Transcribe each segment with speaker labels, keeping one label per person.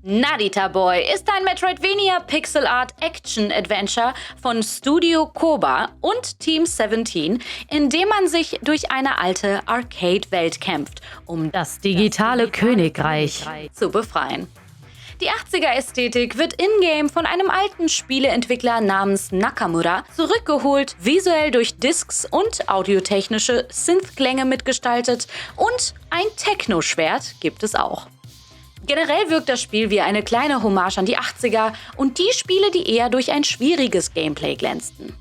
Speaker 1: Narita Boy ist ein Metroidvania Pixel Art Action Adventure von Studio Koba und Team 17, in dem man sich durch eine alte Arcade-Welt kämpft, um das digitale Königreich zu befreien. Die 80er-Ästhetik wird in-game von einem alten Spieleentwickler namens Nakamura zurückgeholt, visuell durch Discs und audiotechnische Synth-Klänge mitgestaltet und ein Techno-Schwert gibt es auch. Generell wirkt das Spiel wie eine kleine Hommage an die 80er und die Spiele, die eher durch ein schwieriges Gameplay glänzten.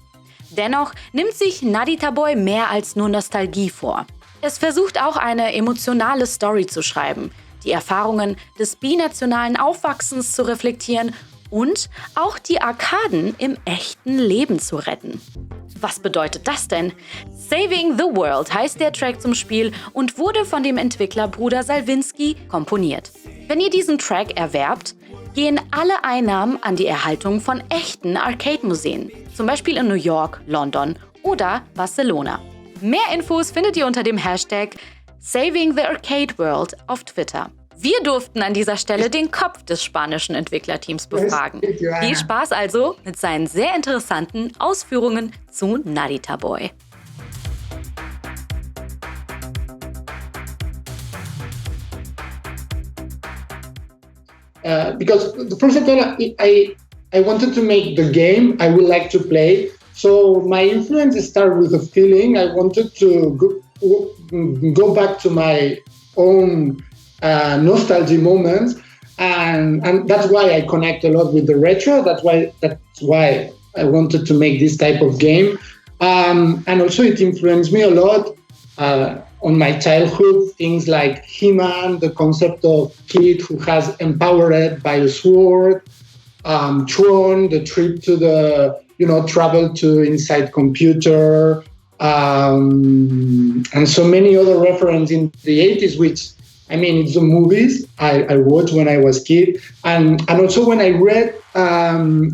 Speaker 1: Dennoch nimmt sich Narita Boy mehr als nur Nostalgie vor. Es versucht auch eine emotionale Story zu schreiben, die Erfahrungen des binationalen Aufwachsens zu reflektieren und auch die Arkaden im echten Leben zu retten. Was bedeutet das denn? Saving the World heißt der Track zum Spiel und wurde von dem Entwicklerbruder Salvinsky komponiert. Wenn ihr diesen Track erwerbt, gehen alle Einnahmen an die Erhaltung von echten Arcade-Museen, zum Beispiel in New York, London oder Barcelona. Mehr Infos findet ihr unter dem Hashtag Saving the Arcade World auf Twitter. Wir durften an dieser Stelle den Kopf des spanischen Entwicklerteams befragen. Viel Spaß also mit seinen sehr interessanten Ausführungen zu Narita Boy.
Speaker 2: Because first of all, I wanted to make the game I would like to play. So my influence started with a feeling. I wanted to go back to my own nostalgia moments, and that's why I connect a lot with the retro. That's why I wanted to make this type of game, and also it influenced me a lot on my childhood. Things like He-Man, the concept of kid who has empowered by a sword, Tron, the trip to the travel to inside computer, and so many other references in the 80s, which it's the movies I watched when I was a kid, and also when I read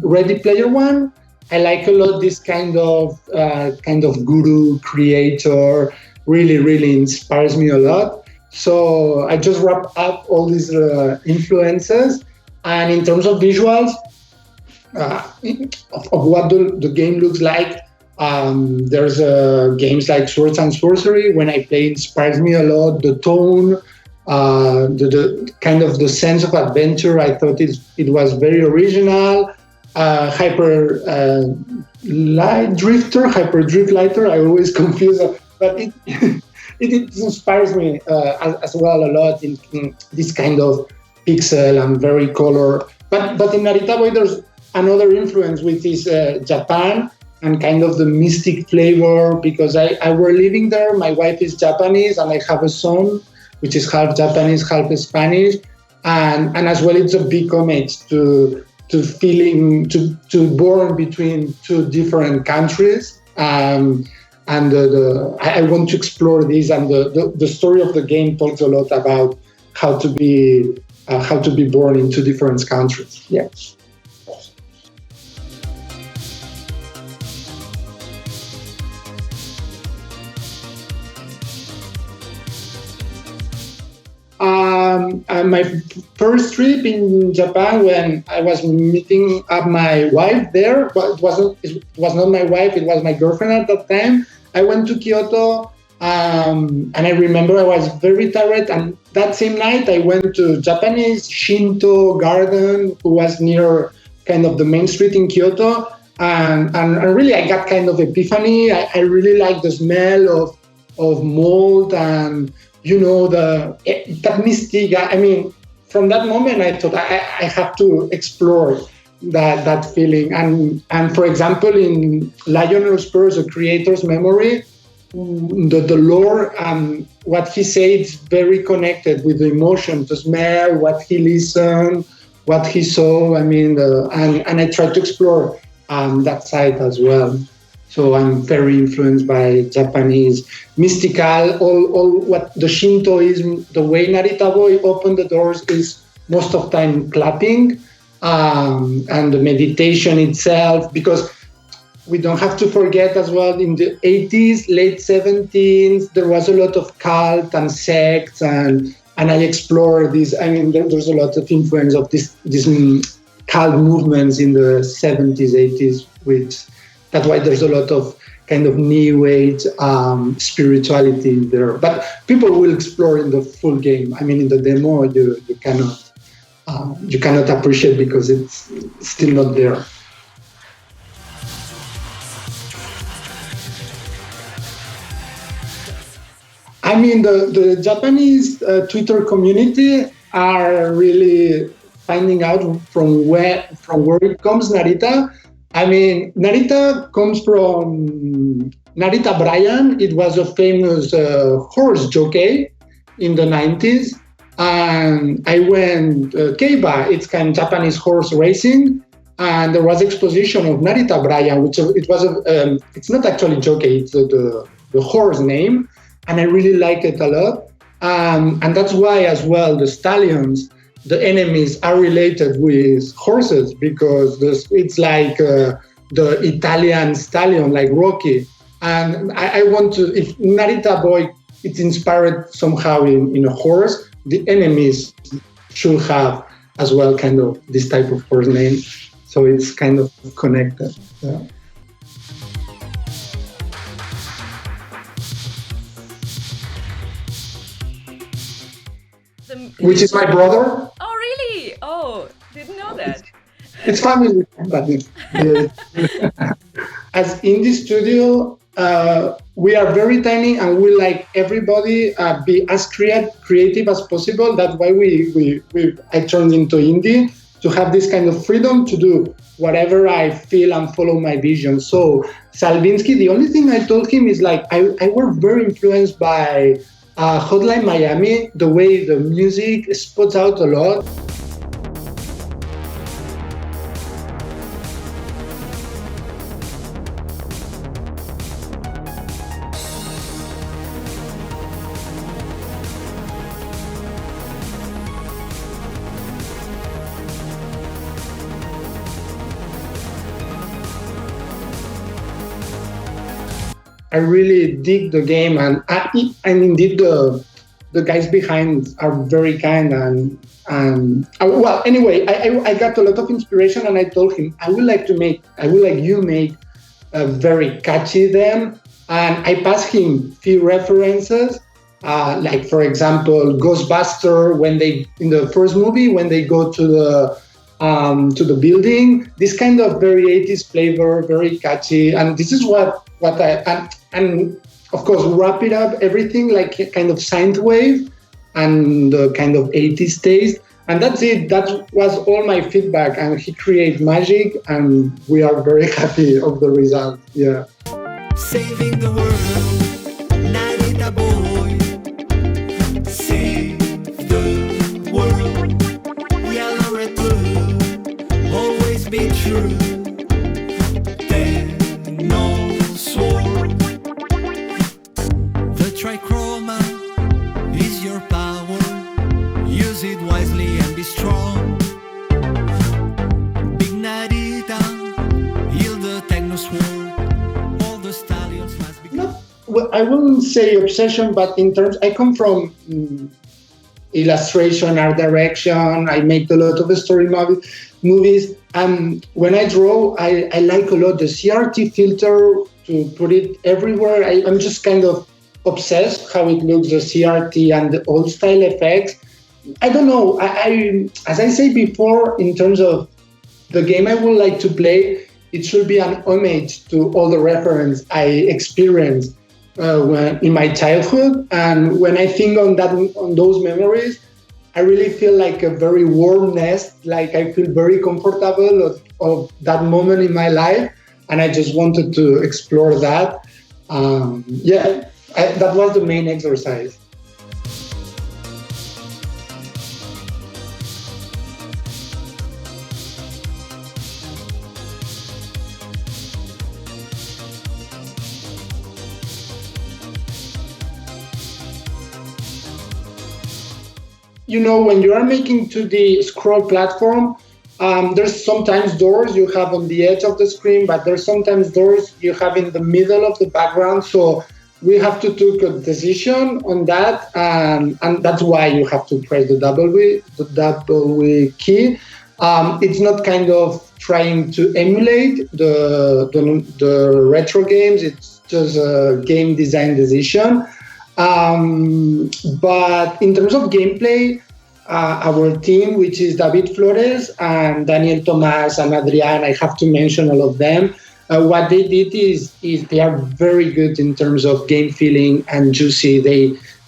Speaker 2: Ready Player One, I like a lot this kind of guru creator. Really inspires me a lot. So I just wrap up all these influences, and in terms of visuals, of what the game looks like. There's games like Swords and Sorcery. When I play, it inspires me a lot. The tone, the kind of the sense of adventure. I thought it was very original. Hyper Drift Lighter. I always confuse, but it inspires me as well a lot in this kind of pixel and very color. But in Narita Boy, there's another influence, which is Japan and kind of the mystic flavor, because I were living there. My wife is Japanese and I have a son which is half Japanese, half Spanish, and as well it's a big homage to born between two different countries. And I want to explore this, and the story of the game talks a lot about how to be born in two different countries. Yeah. My first trip in Japan, when I was meeting up my wife there, but it was not my wife, it was my girlfriend at that time. I went to Kyoto, and I remember I was very tired, and that same night I went to Japanese Shinto garden, who was near kind of the main street in Kyoto, and really I got kind of epiphany. I really like the smell of mold and that mystic. From that moment I thought I have to explore that feeling. And for example, in Lionel Spurs, the creator's memory, the lore and what he said is very connected with the emotion, the smell, what he listened, what he saw. And I try to explore that side as well. So I'm very influenced by Japanese mystical, all what the Shintoism, the way Narita Boy opened the doors is most of time clapping, and the meditation itself, because we don't have to forget as well, in the 80s, late 70s, there was a lot of cult and sects and and I explore this. I mean, there's a lot of influence of these cult movements in the 70s, 80s, which that's why there's a lot of kind of new age spirituality there. But people will explore in the full game. I mean, in the demo, you cannot appreciate because it's still not there. I mean, the Japanese Twitter community are really finding out from where it comes, Narita. I mean, Narita comes from Narita Bryan. It was a famous horse jockey in the 90s. And I went Keiba, it's kind of Japanese horse racing. And there was exposition of Narita Bryan, which it's not actually jockey, it's the horse name. And I really like it a lot. And that's why as well, the stallions, the enemies are related with horses because it's like the Italian stallion, like Rocky. And I want to, if Narita Boy, it's inspired somehow in a horse, the enemies should have as well kind of this type of horse name. So it's kind of connected. Yeah. Which is my brother.
Speaker 1: Oh, really? Oh, didn't know that.
Speaker 2: It's family, but as indie studio, we are very tiny and we like everybody be as creative as possible. That's why I turned into indie to have this kind of freedom to do whatever I feel and follow my vision. So Salvinsky, the only thing I told him is like I were very influenced by Hotline Miami, the way the music spots out a lot. I really dig the game, and indeed the guys behind are very kind and well, anyway, I got a lot of inspiration, and I told him I would like you make a very catchy them, and I passed him few references, like for example Ghostbuster when they in the first movie when they go to the building, this kind of very 80s flavor, very catchy, and this is what I and of course wrap it up everything like a kind of synthwave and the kind of 80s taste, and that's it. That was all my feedback, and he created magic, and we are very happy of the result. Yeah.
Speaker 3: Saving the world, Narita Boy. Save the world, yellow red blue, always be true. Trichroma is your power. Use it wisely and be strong. Big Narita, heal the techno sword. All the stallions must be.
Speaker 2: Well, I wouldn't say obsession, but in terms, I come from illustration, art direction. I make a lot of story movies. And when I draw, I like a lot the CRT filter to put it everywhere. I'm just kind of obsessed how it looks, the CRT and the old style effects. I don't know. I as I say before, in terms of the game I would like to play, it should be an homage to all the reference I experienced in my childhood. And when I think on those memories, I really feel like a very warm nest. Like I feel very comfortable of that moment in my life, and I just wanted to explore that. That was the main exercise. You know, when you are making 2D scroll platform, there's sometimes doors you have on the edge of the screen, but there's sometimes doors you have in the middle of the background. So we have to take a decision on that, and that's why you have to press the W key. It's not kind of trying to emulate the retro games. It's just a game design decision. But in terms of gameplay, our team, which is David Flores and Daniel Tomas and Adrian, I have to mention all of them. What they did is they are very good in terms of game feeling and juicy.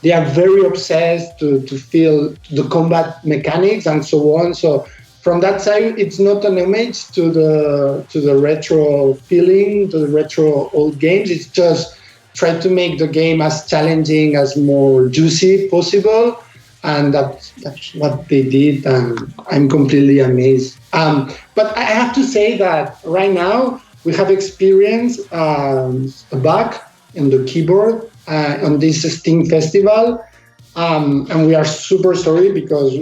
Speaker 2: They are very obsessed to feel the combat mechanics and so on. So from that side, it's not an homage to the retro feeling, to the retro old games. It's just try to make the game as challenging, as more juicy possible. And that's what they did, and I'm completely amazed. But I have to say that right now we have experienced a bug in the keyboard on this Steam Festival, and we are super sorry because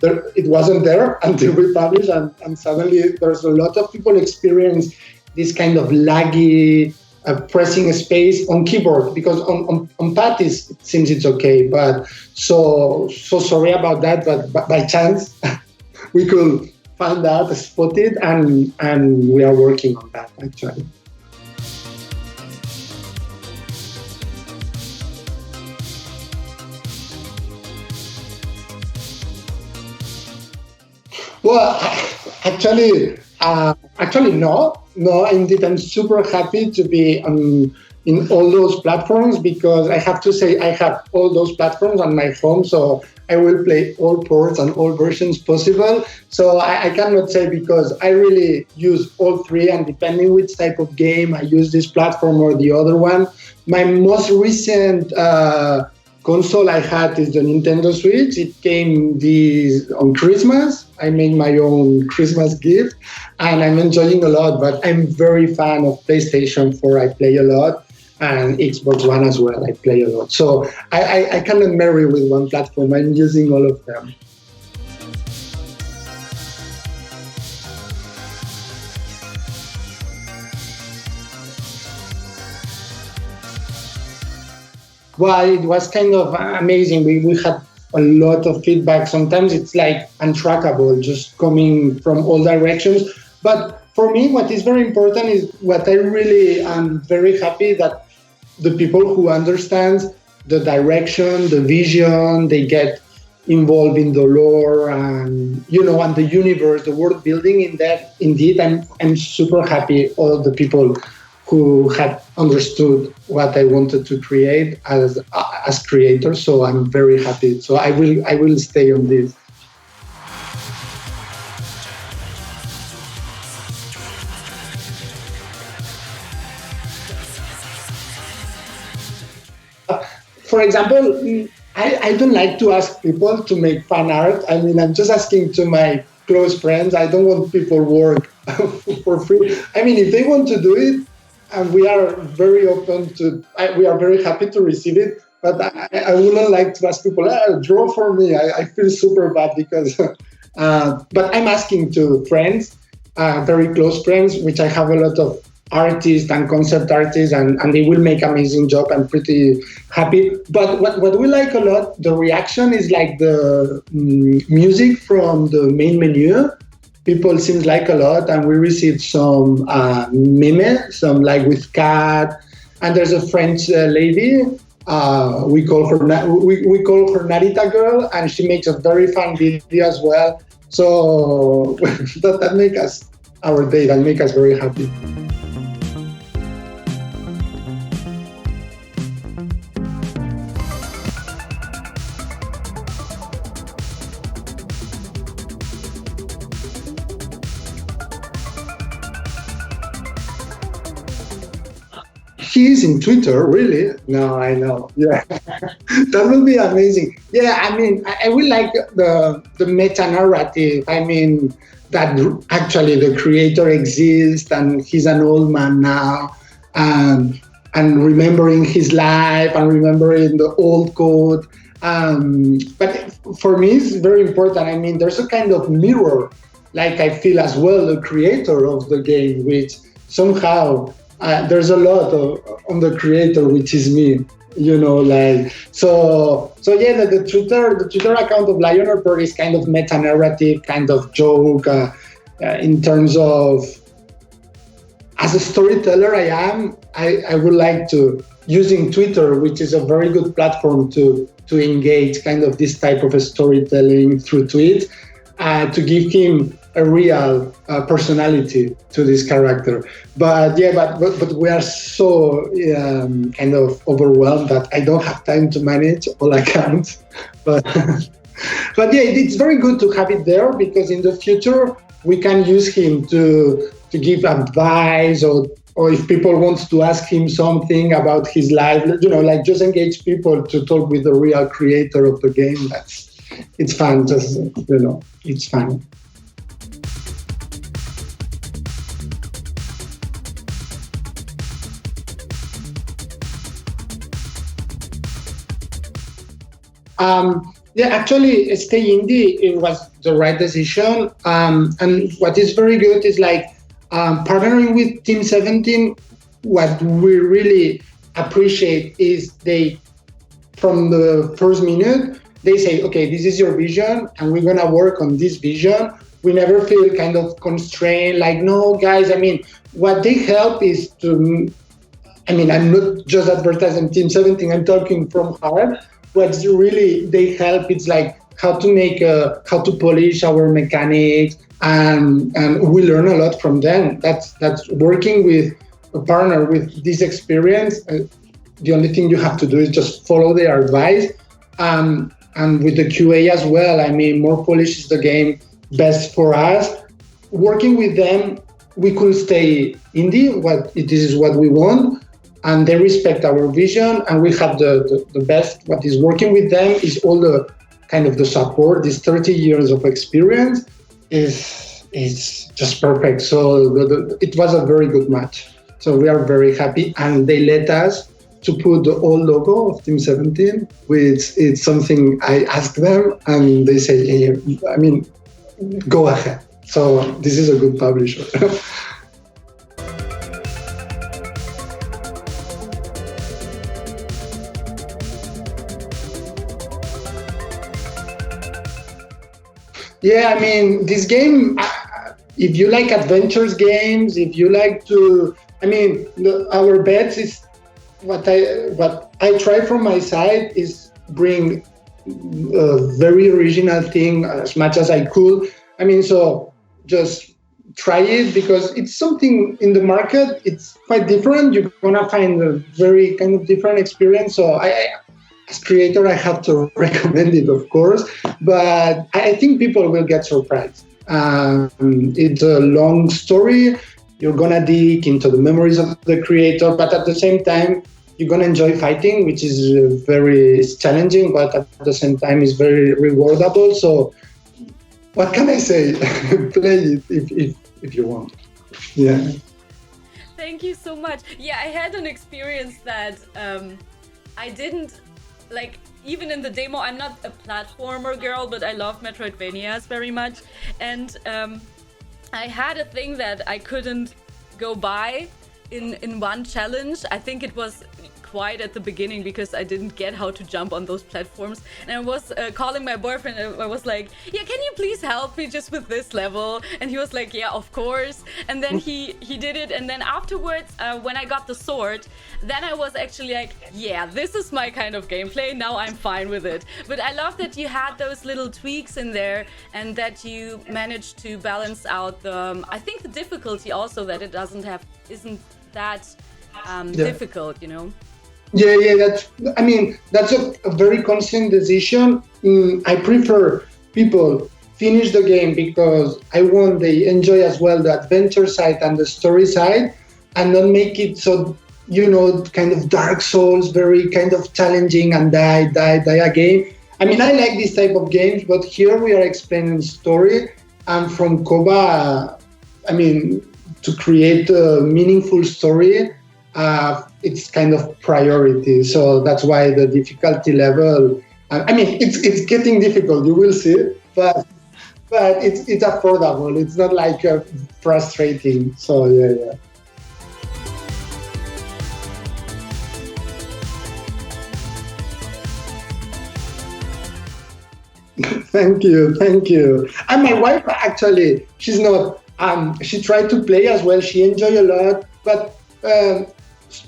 Speaker 2: it wasn't there until we published, and suddenly there's a lot of people experience this kind of laggy pressing space on keyboard, because on pad it seems it's okay, but so sorry about that, but by chance we could find that, spot it, and we are working on that actually. Well, actually no, indeed, I'm super happy to be in all those platforms, because I have to say I have all those platforms on my phone, so I will play all ports and all versions possible. So I cannot say, because I really use all three, and depending which type of game I use this platform or the other one. My most recent console I had is the Nintendo Switch. It came on Christmas. I made my own Christmas gift, and I'm enjoying a lot, but I'm very fan of PlayStation 4. I play a lot, and Xbox One as well. I play a lot. So I cannot marry with one platform. I'm using all of them. Well, it was kind of amazing. We had a lot of feedback. Sometimes it's like untrackable, just coming from all directions. But for me, what is very important is what I really am very happy that the people who understand the direction, the vision, they get involved in the lore and and the universe, the world building in that. Indeed, I'm super happy all the people who had understood what I wanted to create as creator. So I'm very happy. So I will stay on this. For example, I don't like to ask people to make fan art. I mean, I'm just asking to my close friends. I don't want people work for free. I mean, if they want to do it, and we are very open to, we are very happy to receive it. But I wouldn't like to ask people, draw for me. I feel super bad because, but I'm asking to friends, very close friends, which I have a lot of artists and concept artists, and they will make amazing job. I'm pretty happy. But what we like a lot, the reaction is like the music from the main menu. People seems like a lot, and we received some meme, some like with cat, and there's a French lady. We call her Narita girl, and she makes a very fun video as well. So that make us our day, that make us very happy. He's in Twitter, really? No, I know. Yeah, that will be amazing. Yeah, I mean, I will like the meta narrative. I mean, that actually the creator exists and he's an old man now, and remembering his life and remembering the old code. But for me, it's very important. I mean, there's a kind of mirror, like I feel as well, the creator of the game, which somehow there's a lot on the creator, which is me. So yeah, the Twitter account of Lionel Boy is kind of meta narrative, kind of joke in terms of, as a storyteller I would like to, using Twitter, which is a very good platform to engage kind of this type of storytelling through tweets, to give him a real personality to this character. But we are so kind of overwhelmed that I don't have time to manage all accounts. But yeah, it's very good to have it there, because in the future we can use him to give advice, or if people want to ask him something about his life, like just engage people to talk with the real creator of the game. It's fun. Just it's fun. Yeah, actually, stay indie, it was the right decision. And what is very good is partnering with Team 17. What we really appreciate is from the first minute, they say, okay, this is your vision, and we're gonna work on this vision. We never feel kind of constrained, no, guys. What they help is to, I'm not just advertising Team 17, I'm talking from heart. What's really they help, it's how to polish our mechanics, and we learn a lot from them. That's working with a partner with this experience. The only thing you have to do is just follow their advice, and with the QA as well. More polish is the game best for us. Working with them, we could stay indie. This is what we want. And they respect our vision, and we have the best. What is working with them is all the kind of the support. This 30 years of experience is just perfect. So it was a very good match. So we are very happy, and they let us to put the old logo of Team 17, which it's something I asked them, and they say, hey, go ahead. So this is a good publisher. Yeah, this game, if you like adventures games, if you like to, our bets is what I try from my side is bring a very original thing as much as I could. So just try it, because it's something in the market. It's quite different. You're gonna find a very kind of different experience. So as creator, I have to recommend it, of course, but I think people will get surprised. It's a long story. You're gonna dig into the memories of the creator, but at the same time, you're gonna enjoy fighting, which is very challenging, but at the same time is very rewardable. So, what can I say? Play it if you want. Yeah.
Speaker 1: Thank you so much. Yeah, I had an experience that I didn't. Even in the demo, I'm not a platformer girl, but I love Metroidvanias very much. And I had a thing that I couldn't go by in one challenge. I think it was quite at the beginning, because I didn't get how to jump on those platforms. And I was calling my boyfriend, and I was like, yeah, can you please help me just with this level? And he was like, yeah, of course. And then he did it. And then afterwards, when I got the sword, then I was actually like, yeah, this is my kind of gameplay. Now I'm fine with it. But I love that you had those little tweaks in there, and that you managed to balance out I think the difficulty also, that it isn't that difficult,
Speaker 2: Yeah, that's a very constant decision. I prefer people finish the game, because I want they enjoy as well the adventure side and the story side, and not make it so, kind of Dark Souls, very kind of challenging and die again. I like this type of games, but here we are explaining story, and from Koba, to create a meaningful story, it's kind of priority. So that's why the difficulty level, it's getting difficult, you will see, but it's affordable. It's not frustrating. So yeah. Thank you. And my wife, actually, she's not. She tried to play as well. She enjoyed a lot, but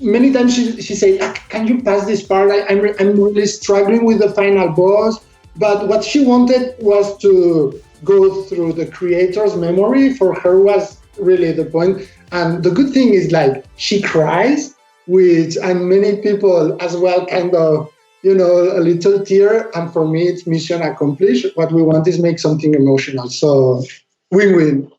Speaker 2: many times she said, "Can you pass this part? I'm really struggling with the final boss." But what she wanted was to go through the creator's memory. For her was really the point. And the good thing is, like, she cries, and many people as well kind of, a little tear. And for me, it's mission accomplished. What we want is make something emotional. So win-win.